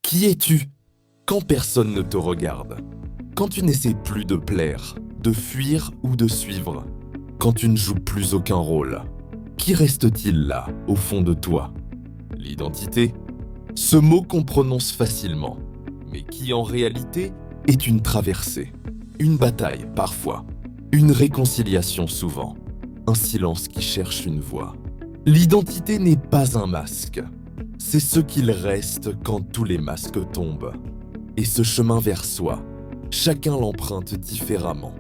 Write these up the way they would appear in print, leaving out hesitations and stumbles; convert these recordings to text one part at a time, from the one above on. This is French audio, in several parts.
Qui es-tu quand personne ne te regarde? Quand tu n'essaies plus de plaire, de fuir ou de suivre? Quand tu ne joues plus aucun rôle? Qui reste-t-il là, au fond de toi? L'identité? Ce mot qu'on prononce facilement, mais qui en réalité est une traversée, une bataille parfois, une réconciliation souvent, un silence qui cherche une voix. L'identité n'est pas un masque, c'est ce qu'il reste quand tous les masques tombent. Et ce chemin vers soi, chacun l'emprunte différemment.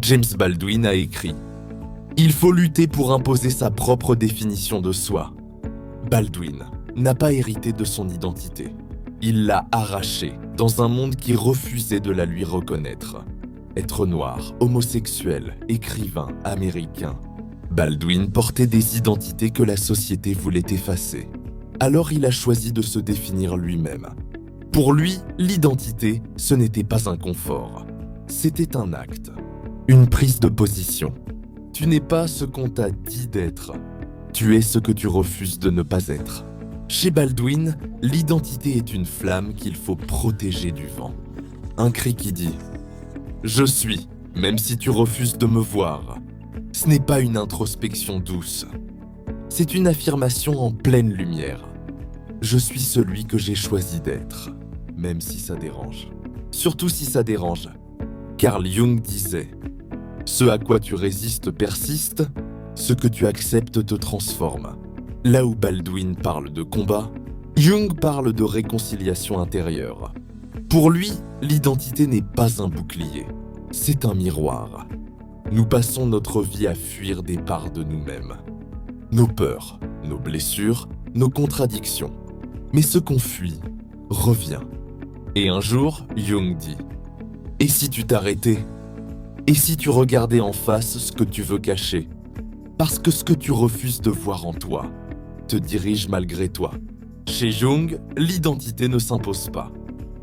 James Baldwin a écrit « Il faut lutter pour imposer sa propre définition de soi ». Baldwin n'a pas hérité de son identité. Il l'a arrachée dans un monde qui refusait de la lui reconnaître. Être noir, homosexuel, écrivain, américain. Baldwin portait des identités que la société voulait effacer. Alors il a choisi de se définir lui-même. Pour lui, l'identité, ce n'était pas un confort. C'était un acte, une prise de position. Tu n'es pas ce qu'on t'a dit d'être. Tu es ce que tu refuses de ne pas être. Chez Baldwin, l'identité est une flamme qu'il faut protéger du vent. Un cri qui dit « Je suis, même si tu refuses de me voir ». Ce n'est pas une introspection douce. C'est une affirmation en pleine lumière. Je suis celui que j'ai choisi d'être, même si ça dérange. Surtout si ça dérange. Carl Jung disait « Ce à quoi tu résistes persiste, ce que tu acceptes te transforme ». Là où Baldwin parle de combat, Jung parle de réconciliation intérieure. Pour lui, l'identité n'est pas un bouclier, c'est un miroir. Nous passons notre vie à fuir des parts de nous-mêmes. Nos peurs, nos blessures, nos contradictions. Mais ce qu'on fuit revient. Et un jour, Jung dit « Et si tu t'arrêtais? Et si tu regardais en face ce que tu veux cacher? Parce que ce que tu refuses de voir en toi te dirige malgré toi. » Chez Jung, l'identité ne s'impose pas.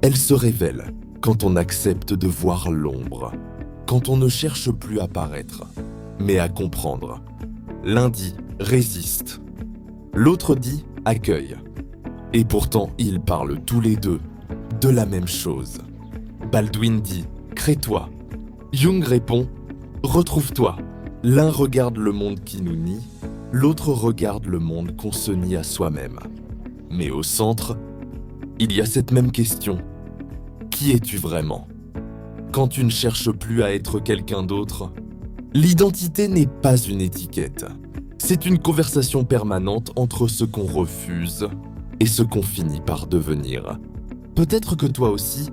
Elle se révèle quand on accepte de voir l'ombre. Quand on ne cherche plus à paraître, mais à comprendre. L'un dit « résiste », l'autre dit « accueille ». Et pourtant, ils parlent tous les deux de la même chose. Baldwin dit « crée-toi ». Jung répond « retrouve-toi ». L'un regarde le monde qui nous nie, l'autre regarde le monde qu'on se nie à soi-même. Mais au centre, il y a cette même question. Qui es-tu vraiment ? Quand tu ne cherches plus à être quelqu'un d'autre, l'identité n'est pas une étiquette. C'est une conversation permanente entre ce qu'on refuse et ce qu'on finit par devenir. Peut-être que toi aussi,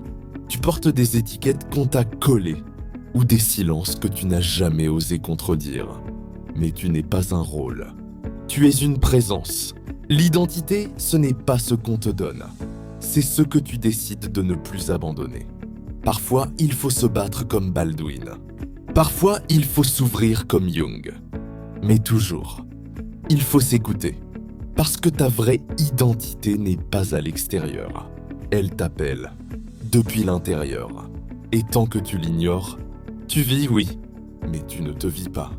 tu portes des étiquettes qu'on t'a collées ou des silences que tu n'as jamais osé contredire. Mais tu n'es pas un rôle. Tu es une présence. L'identité, ce n'est pas ce qu'on te donne. C'est ce que tu décides de ne plus abandonner. Parfois, il faut se battre comme Baldwin. Parfois, il faut s'ouvrir comme Jung. Mais toujours, il faut s'écouter. Parce que ta vraie identité n'est pas à l'extérieur. Elle t'appelle, depuis l'intérieur. Et tant que tu l'ignores, tu vis, oui, mais tu ne te vis pas.